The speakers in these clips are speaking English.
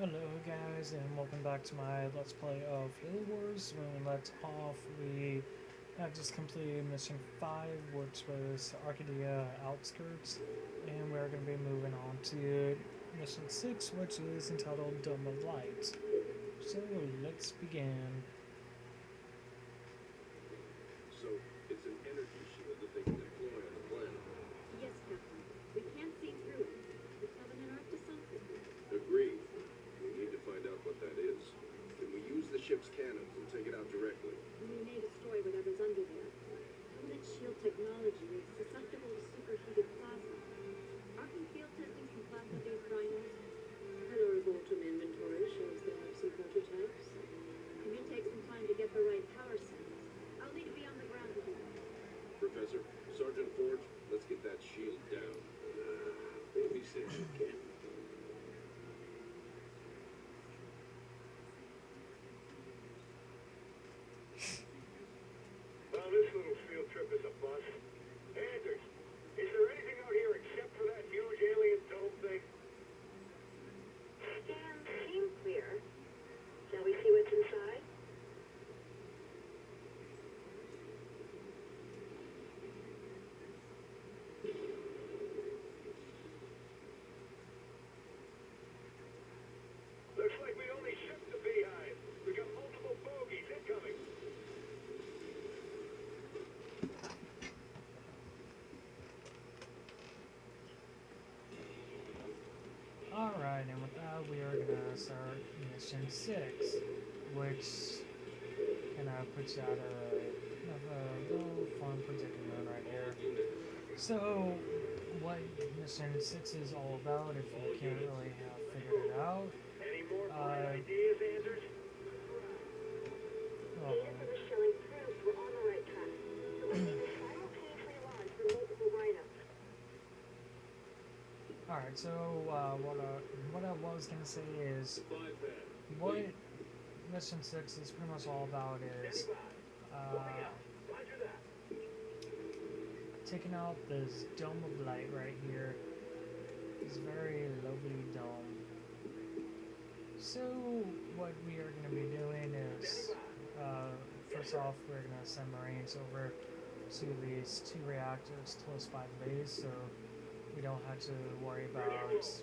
Hello guys and welcome back to my Let's Play of Halo Wars. When we left off, we have just completed Mission 5, which was Arcadia Outskirts, and we're going to be moving on to Mission 6, which is entitled Dome of Light. So let's begin. So, it's an energy shield that they can deploy on the planet. Yes, Captain. We can't see through it. The Covenant are up to something. Agreed. We need to find out what that is. Can we use the ship's cannons and take it out directly? We may destroy whatever's under there. Covenant shield technology is susceptible to superheated plasma. Aren't we field testing some plasma-based rhinos? Our Voltrum inventory shows they have some prototypes. It may take some time to get the right power settings. I'll need to be on the ground to do that. Professor, Sergeant Forge, let's get that shield down. Baby steps, Ken. Well, this little field trip is a bust. Anders, is there anything out here except for that huge alien dome thing? Scans seem clear. Shall we see what's inside? Looks like we only shipped the beehive. We got multiple bogies incoming. Alright, and with that, we are going to start Mission 6, which kind of puts you out of a little fun predicament right here. So, what Mission 6 is all about, if you can't really have figured it out, Any more bright ideas, Anders? well, The showing proves we're on the right track. So we need to simultaneously launch for multiple rhinos. alright, so what I was going to say is, Supply pad. what Mission 6 is pretty much all about is Roger that. taking out this dome of light right here. This very lovely dome. So what we are going to be doing is, first off, we're going to send Marines over to these two reactors close by the base, so we don't have to worry about, what was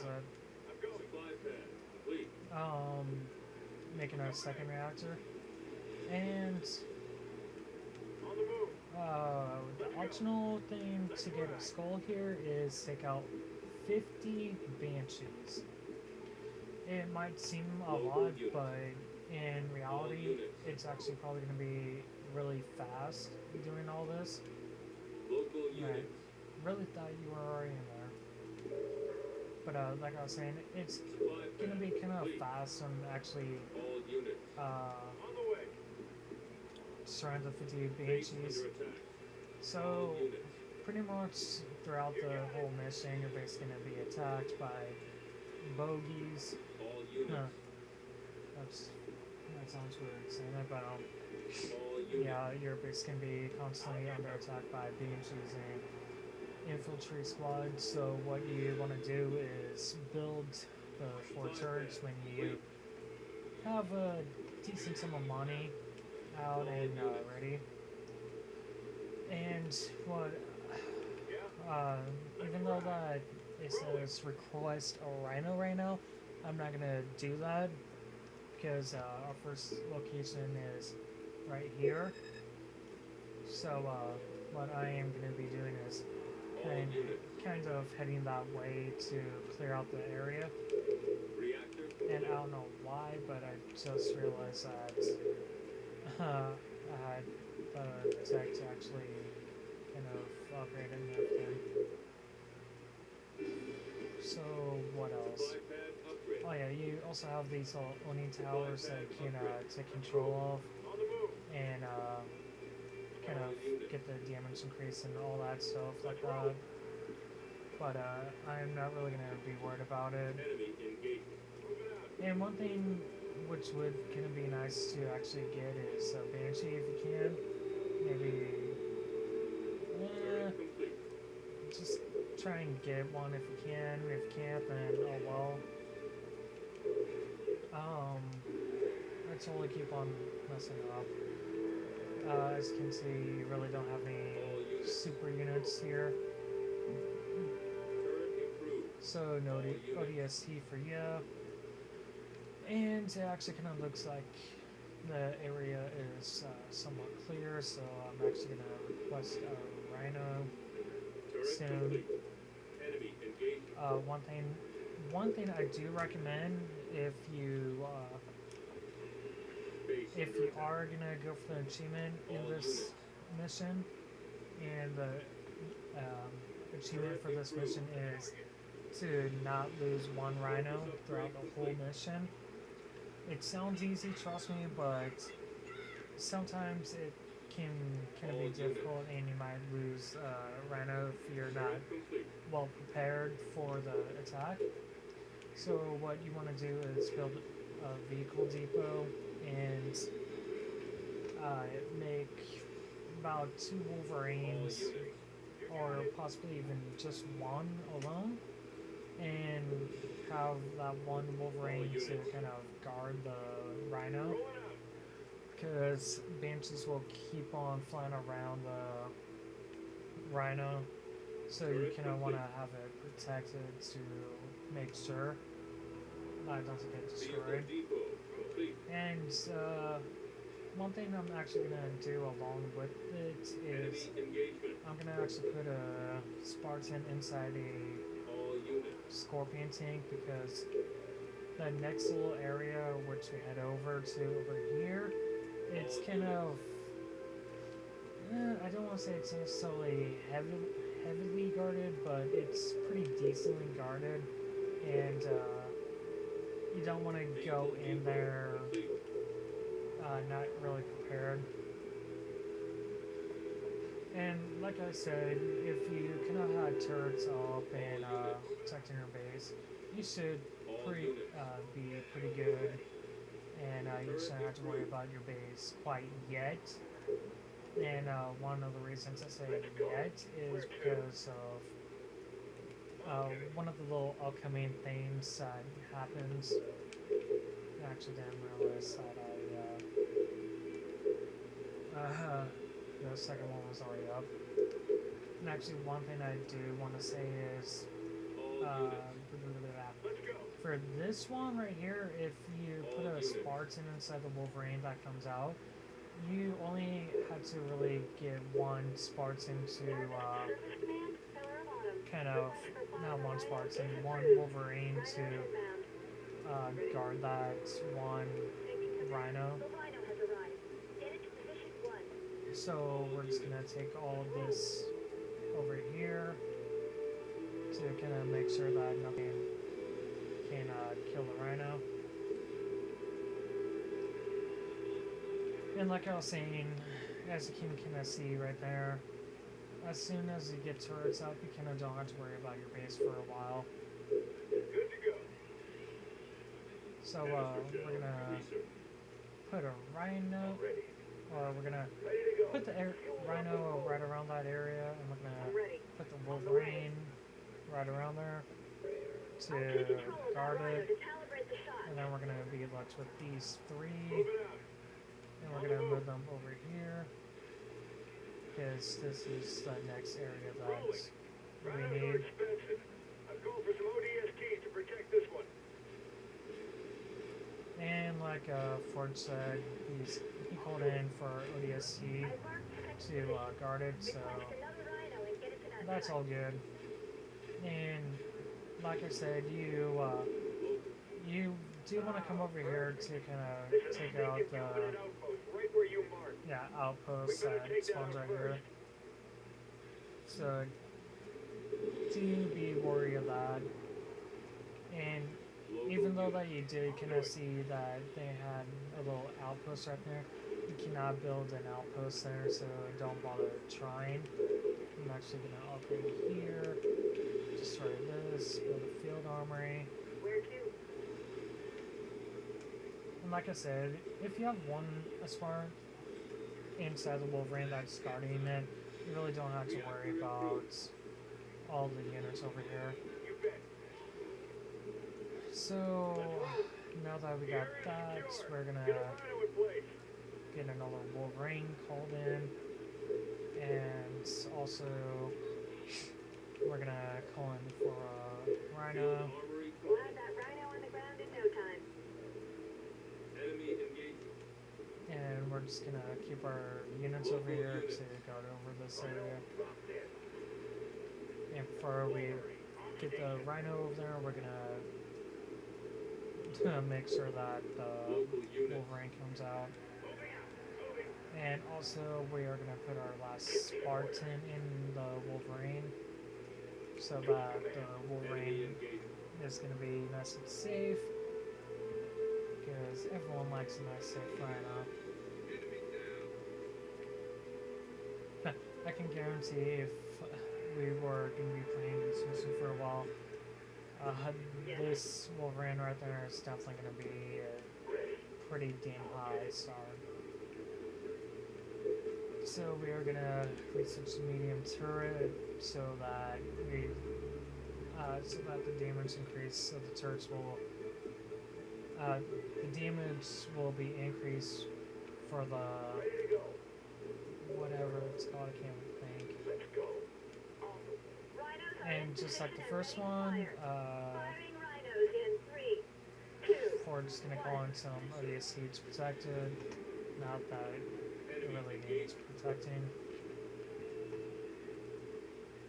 it, I'm going. Supply pad. Complete. making a second reactor. And On the move. the optional thing to get a skull here is take out 50 Banshees. It might seem a lot, but in reality, it's actually probably going to be really fast doing all this. Local Right. units. Really thought you were already in there. But like I was saying, it's Supply pad. going to be kind of complete. fast on actually All units. On the way. destroying the 50 Base Banshees. under attack. So, All units. pretty much throughout the whole mission, you're basically going to be attacked by bogies. All units. Huh. That sounds weird saying that, but All units. yeah, you're basically going to be constantly under attack by Banshees and infantry squads. So what you want to do is build the fortress when you have a decent sum of money out and ready. And what, even though that it says request a rhino right now, I'm not gonna do that because our first location is right here. So what I am gonna be doing is kind of heading that way to clear out the area. Reactor. And I don't know why, but I just realized that I had the tech to actually kind of upgrade it and everything. So what else? Supply pad upgrade. Oh yeah, you also have these little Oni towers that you can take control of On the move. and kind of get the damage increase and all that stuff like that. But I'm not really gonna be worried about it. Enemy engagement. And one thing which would kind of be nice to actually get is a Banshee if you can. Maybe, Turret complete. just try and get one if you can. If you can't, then oh well. I totally keep on messing up. As you can see, you really don't have any super units here. Turret improved. So no ODST for you. And it actually kind of looks like the area is somewhat clear, so I'm actually going to request a Rhino Turret soon. complete. Enemy engagement. One thing I do recommend Base if under you attack. are gonna go for the achievement in All this units. mission, and the achievement for this mission is to not lose one Rhino throughout the whole mission. It sounds easy, trust me, but sometimes it can be difficult, and you might lose Rhino if you're not Turret complete. well prepared for the attack. So what you want to do is build a vehicle depot and make about 2 All Wolverines, units. or possibly even just one alone, and have that one Wolverine to kind of guard the Rhino, Rolling out. because Banshees will keep on flying around the Rhino, so you kind of want to have it protected to make sure that it doesn't get Vehicle destroyed. depot complete. And one thing I'm actually gonna do along with it is Enemy engagement. I'm gonna actually put a Spartan inside a All units. Scorpion tank, because the next little area which we head over to over here, it's kind of I don't want to say it's necessarily heavily guarded, but it's pretty decently guarded, and you don't want to go in there not really prepared. And like I said, if you kind of had turrets up and protecting your base, you should be pretty good, and you shouldn't have to worry about your base quite yet. And one of the reasons I say yet is because of one of the little upcoming things that happens. I actually didn't realize that the second one was already up. And actually, one thing I do want to say is All units. Let's go. for this one right here, if you put a Spartan inside the Wolverine that comes out, you only had to really get one Spartan to kind of, not one Spartan, one Wolverine to guard that one Rhino. So we're just gonna take all of this over here to kind of make sure that nothing can kill the Rhino. And like I was saying, as you can kind of see right there, as soon as you get turrets up, you kind of don't have to worry about your base for a while. Good to go. So we're gonna put a Rhino, Ready. or we're gonna Ready to go. put the Rhino right around that area, and we're gonna Ready. put the Wolverine right around there to guard it. And then we're gonna be left with these 3, Moving out. and we're gonna move them over here, because this is the next area that Rhinos we are need. expensive. I'm going for some ODST to protect this one. And like Ford said, he called in for ODST to guard it, so that's all good. And like I said, you do want to come over here to kind This of is take a out sneaky the confident outpost right where you marked. outpost We better that take that spawns out right here. first. So do be wary of that. And even though that you did kind of see that they had a little outpost right there, you cannot build an outpost there, so don't bother trying. I'm actually going to upgrade here, destroy this, build a field armory. Where to? And like I said, if you have one Aspar inside the Wolverine that's guarding it, you really don't have to worry about all the units over here. You bet. So now that we got that, we're Get a gonna rhino in place. get another Wolverine called in, and also we're gonna call in for a Rhino. Armory. We'll have that rhino on the ground in no time. Enemy engagement. And we're just gonna keep our units over here to go over this area. And before we get the Rhino over there, we're gonna make sure that the Local units. Wolverine comes out. And also, we are gonna put our last Spartan in the Wolverine, so that the Enemy Wolverine engagement. is gonna be nice and safe. Because everyone likes a nice safe Rhino. Enemy down. I can guarantee if we were going to be playing this mission for a while, this Wolverine right there is definitely going to be a pretty damn high star. So we are going to research the medium turret so that the damage increase, so the turrets will the damage will be increased for the Ready to go. whatever it's called, I can't think. Let's go. Rhinos are And in just like the position and first ready to one, fire. Firing rhinos in 3, 2. we're just gonna call in some of the seats protected. Not that it Enemy really needs engagement. protecting.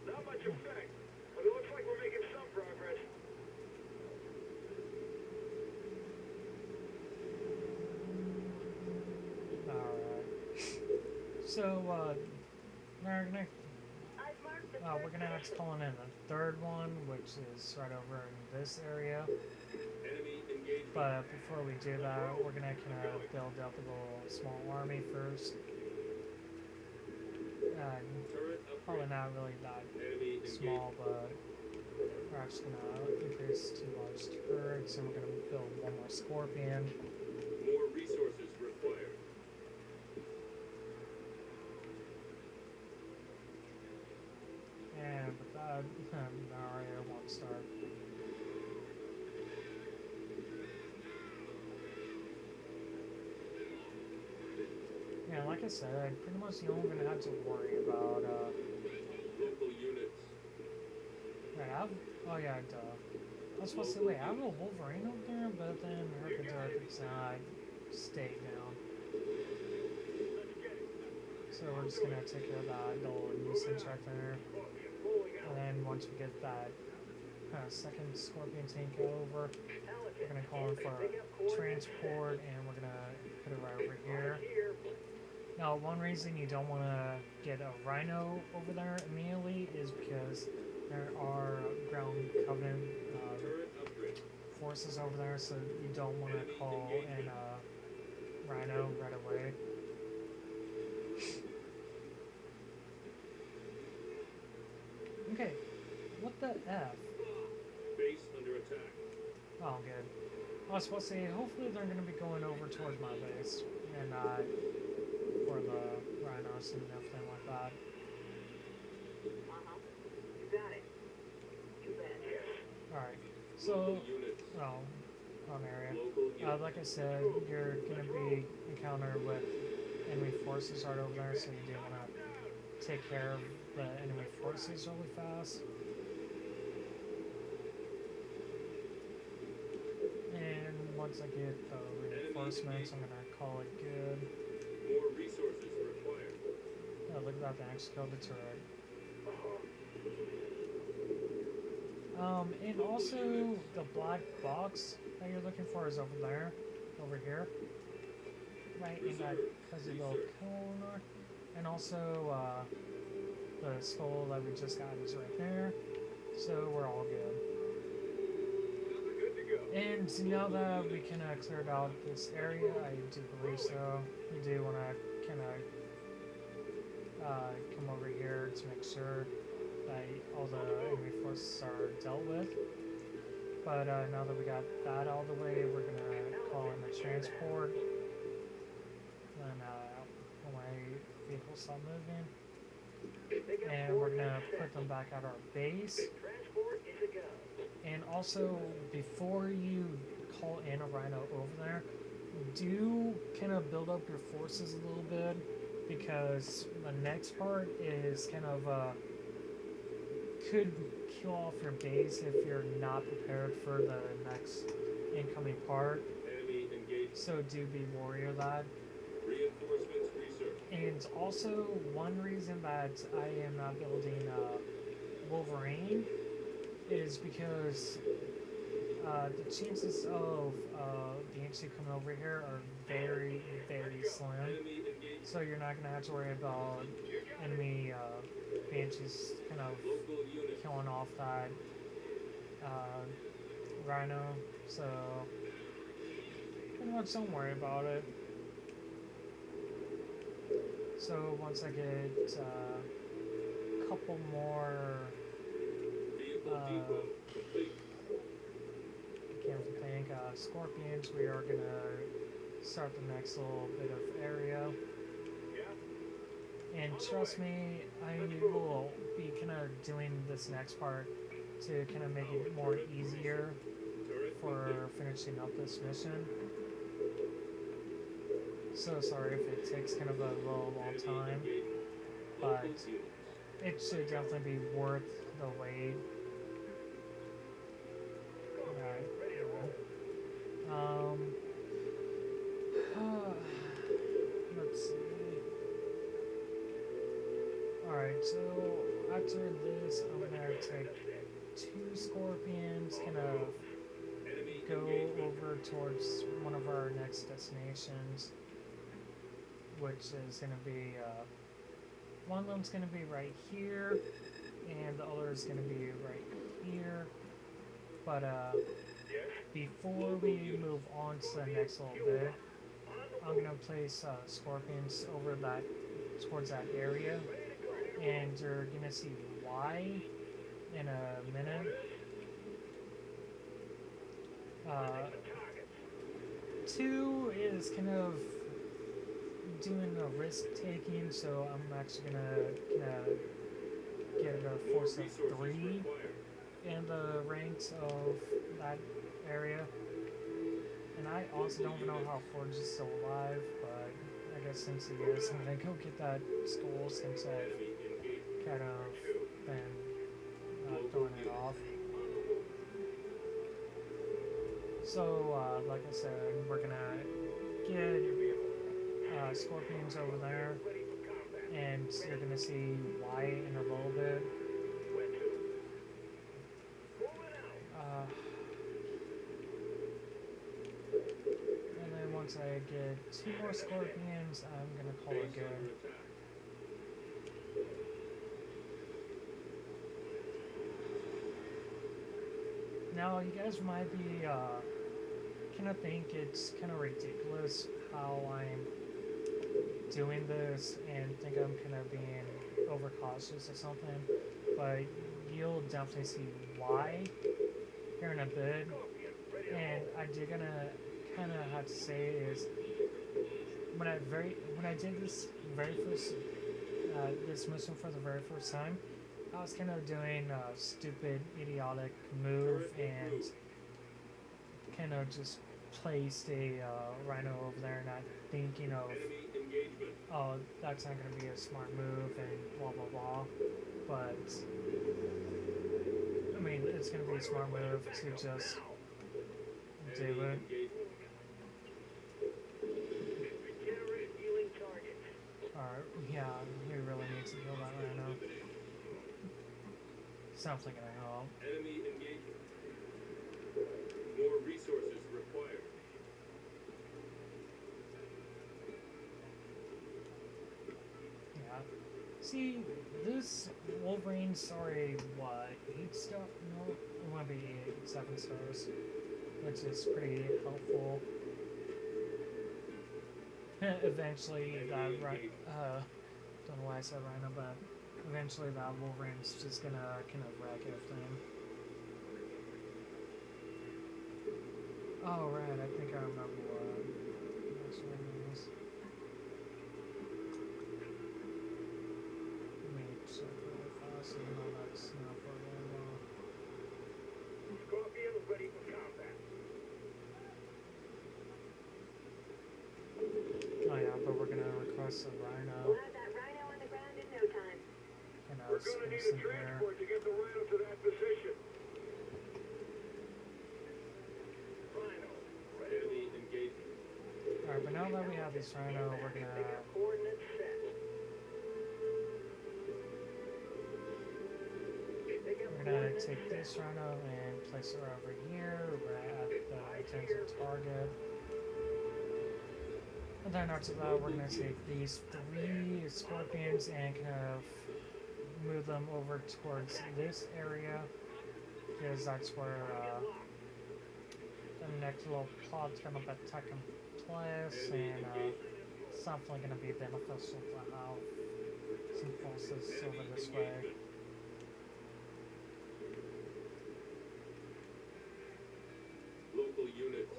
Not much effect, but it looks like we're making some progress. Alright. So, I've marked the we're gonna have to call in the third one, which is right over in this area. Enemy engagement. But before we do that, we're gonna kind of build up a little small army first. Turret Probably upgrade. not really that Enemy small, engagement. but we're actually gonna increase 2 large turrets, and we're gonna build 1 more Scorpion. More resources required. And with that, alright, I won't start. Yeah, like I said, pretty much the only gonna have to worry about, Local units. right, oh yeah, duh. I was supposed to say, wait, I have a Wolverine over there, but then Hercules said stay down. So we're just gonna take care of that little nuisance right there. And then once we get that second Scorpion tank over, we're gonna call in for transport, and we're gonna put it right over here. Now, one reason you don't want to get a Rhino over there immediately is because there are ground covenant Turret upgrade. forces over there, so you don't want to call in a Rhino right away. Okay, what the F? Base under attack. Oh, good. I was supposed to say, hopefully they're going to be going over towards my base, and not for the Rhinos and everything like that. You got it. You bet. Alright, so, Local units. wrong area. Local units. Like I said, you're going to be encountered with enemy forces right over there, so you do want to take care of the enemy forces really fast. And once I get the reinforcements, I'm going to call it good. More resources required. Oh, look at that, they actually killed the turret. And also, the black box that you're looking for is over there, over here. Right in that fuzzy little corner. And also, the skull that we just got is right there. So we're all good. Good to go. And now that we kind of cleared out this area, I do believe so, we do want to kind of come over here to make sure that all the enemy forces are dealt with. But now that we got that out of the way, we're going to call in the transport. Then when my vehicles stop moving. And we're going to put them back at our base. Transport is a go. And also, before you call in a rhino over there, do kind of build up your forces a little bit, because the next part is kind of could kill off your base if you're not prepared for the next incoming part. Enemy engaged. So do be wary of that. Reinforcements research. And also, one reason that I am not building Wolverine is because the chances of Banshee coming over here are very, very slim. Enemy engaged. So you're not going to have to worry about enemy Banshees kind of Local unit. killing off that Rhino. So pretty much don't worry about it. So once I get a couple more, Vehicle depot complete. I can't think, scorpions, we are gonna start the next little bit of area. Yeah? And trust me, I will be kind of doing this next part to kind of make it more easier Turret for complete. finishing up this mission. So sorry if it takes kind of a little long Enemy time, engaged. but Local units. it should definitely be worth the wait. Alright. Let's see. Alright, so after this, I'm gonna take 2 scorpions, kind of Enemy go engagement. over towards one of our next destinations, which is going to be, one of them's going to be right here, and the other is going to be right here. But Yes? before we move on to the next little bit, I'm going to place scorpions over that, towards that area, and you're going to see why in a minute. 2 is kind of doing a risk taking, so I'm actually gonna get a force of Resources 3 required. in the ranks of that area. And I also don't know how Forge is still alive, but I guess since he is, I'm gonna go get that skull since I've Enemy engaged. kind of been throwing it off. So, like I said, we're gonna get scorpions over there, and you're gonna see why in a little bit. And then once I get 2 more scorpions, I'm gonna call it Base under good. attack. Now, you guys might be kind of think it's kind of ridiculous how I'm doing this and think I'm kind of being overcautious or something, but you'll definitely see why here in a bit. And I did gonna kind of have to say is when I did this very first this mission for the very first time, I was kind of doing a stupid, idiotic move and kind of just placed a rhino over there, not thinking of, Enemy engagement. oh, that's not going to be a smart move and blah blah blah. But I mean, it's going to be a smart move to just do Enemy it. engagement. Regenerate healing targets. Or yeah, we really need to kill that rhino. Something gonna help. Enemy engagement. More resources required. Yeah. See, this Wolverine's sorry, what, 8 star? No, it might be 7 stars, which is pretty helpful. Eventually, that don't know why I said Rhino, but eventually that Wolverine's just gonna kind of wreck everything. Oh, right, I think I remember what this one is. Let me check really fast, even though that's not for very long. Scorpion ready for combat. plus a We'll rhino. have that rhino on the ground in no time. Kind We're of gonna need space a in here. transport to get the rhino to that position. Rhino, Enemy engagement. Alright, but now that we have this rhino, we're gonna coordinates set. We're gonna take this rhino and place her over here. We're gonna add the intended target. And then after that, we're gonna take these 3 scorpions and kind of move them over towards this area, because that's where the next little plot's gonna be taking place, and it's definitely gonna be beneficial to have some forces over this way. Local units.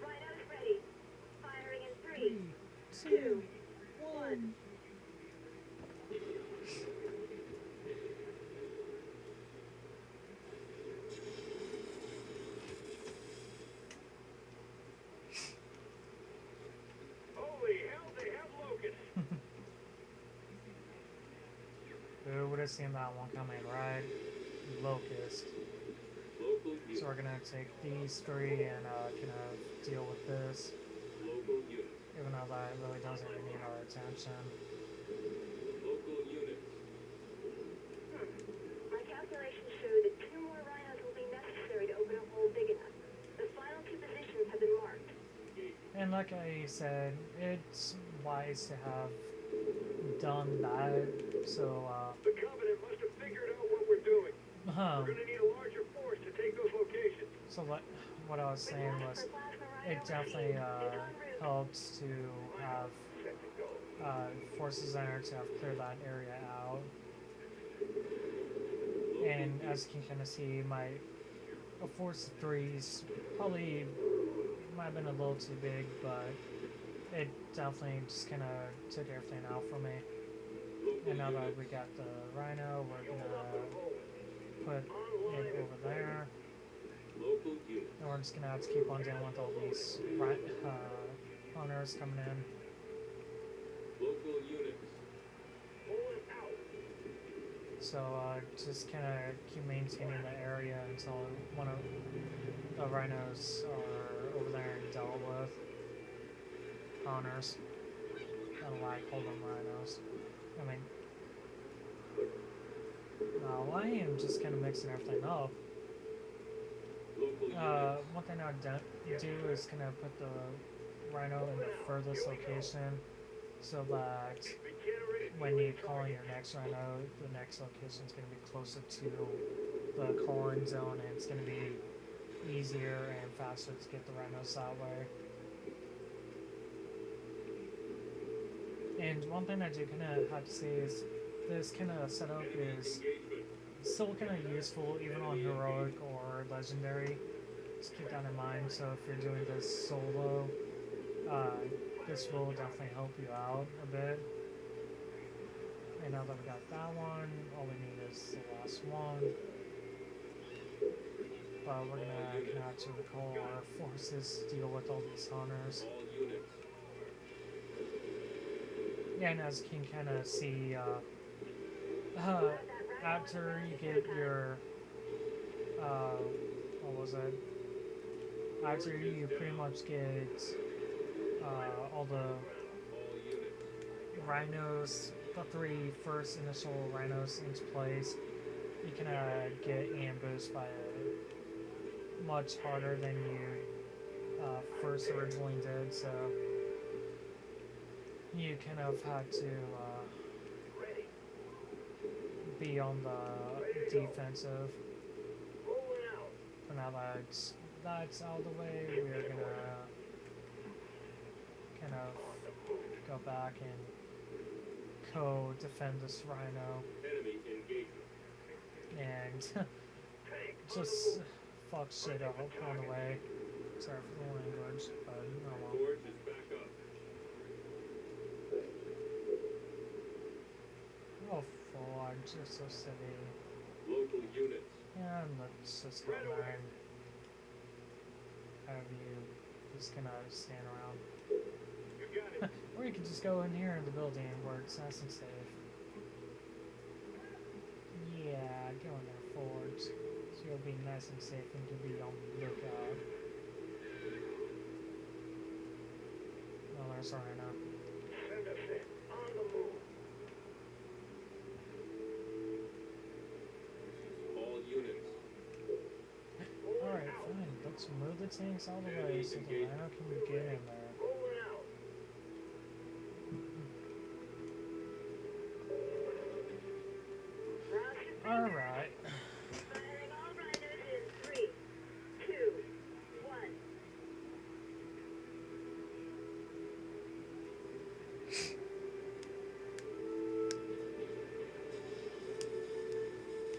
Rhino's ready. Firing in 3, 2, 1. Holy hell, they have locusts. Who would have seen that one coming, right? Locust. Local So units. we're gonna take these 3 and kind of deal with this, Local units. even though that really doesn't even need our attention. Local units. My calculations show that 2 more rhinos will be necessary to open a hole big enough. The final 2 positions have been marked. And like I said, it's wise to have done that, so The Covenant must have figured out what we're doing. We're um, gonna need a larger force to take those locations. so what I was saying was, it definitely helps to have Set to go. forces there to have cleared that area out. And as you can kind of see, my a force of 3s probably might have been a little too big, but it definitely just kind of took everything out for me. And now that we got the rhino, we're gonna put it over there. Local units. And we're just gonna have to keep on dealing with all these hunters coming in. Local units. Pulling out. So just kind of keep maintaining the area until one of the rhinos are over there and dealt with. Hunters. I don't know why I call them rhinos. I mean, I am just kind of mixing everything up. Local units. One thing I would do is kind of put the rhino in the furthest location, so that when you call in your next rhino, the next location is going to be closer to the call-in zone, and it's going to be easier and faster to get the rhinos that way. And one thing I do kind of have to say is this kind of setup is still kind of useful even on heroic or legendary. Just keep that in mind. So if you're doing this solo, this will definitely help you out a bit. And now that we got that one, all we need is the last one. But we're gonna kind of have to recall our forces to deal with all these hunters. All units. Yeah, and as you can kind of see, after you get your, what was it? After you pretty much get all the All units. rhinos, the 3 first initial rhinos into place, you can get ambushed by much harder than you first originally did, so you kind of had to be on the defensive. But now that's out of the way, we're gonna kind of go back and co-defend this rhino Enemy engagement. and just fuck shit up on the way. Sorry for the language, but oh well. Forge is back up. Oh, Forge, you're so silly. Local units. Yeah, let's just go there and have you just kind of stand around. You got it. Or you could just go in here in the building where it's nice and safe. Yeah, go in there, Forge. So you'll be nice and safe and you'll be on the lookout. Oh, there's Rhino. Send us in. On the move. All units. Alright, fine. Let's move the tanks all the way so the Rhino can get in there. Rolling out. Alright. Firing all rhinos in 3, 2, 1.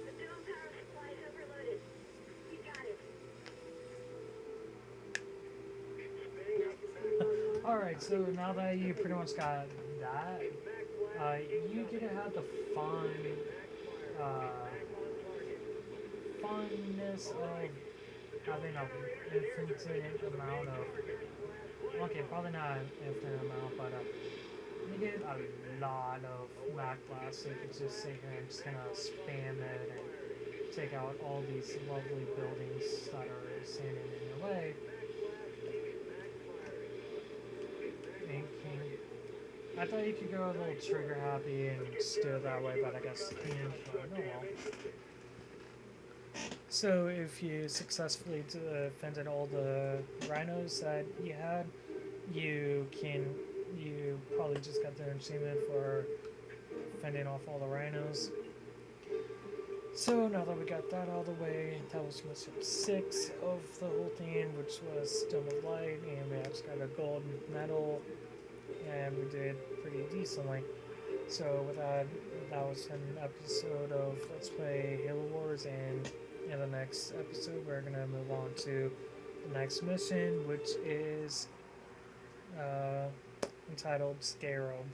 The dome power supply is overloaded. You got it. Alright, so now that you pretty much got that, you get to have the funness of having an infinite amount of, okay, probably not an infinite amount, but you get a lot of Mac Blast, so you can just sit here and just kind of spam it and take out all these lovely buildings that are standing in your way. I thought you could go a little trigger happy and just do it that way, but I guess you can't. Oh well. So if you successfully defended all the rhinos that you had, you probably just got the achievement for fending off all the rhinos. So now that we got that out of the way, that was mission 6 of the whole thing, which was Dome of Light, and we actually got a gold medal, and we did pretty decently. So with that, that was an episode of Let's Play Halo Wars, and in the next episode we're gonna move on to the next mission, which is entitled Scarab.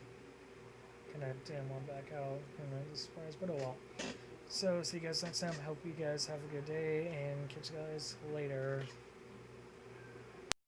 Kinda didn't want back out, and I was surprised, but oh well. So see you guys next time. Hope you guys have a good day, and catch you guys later.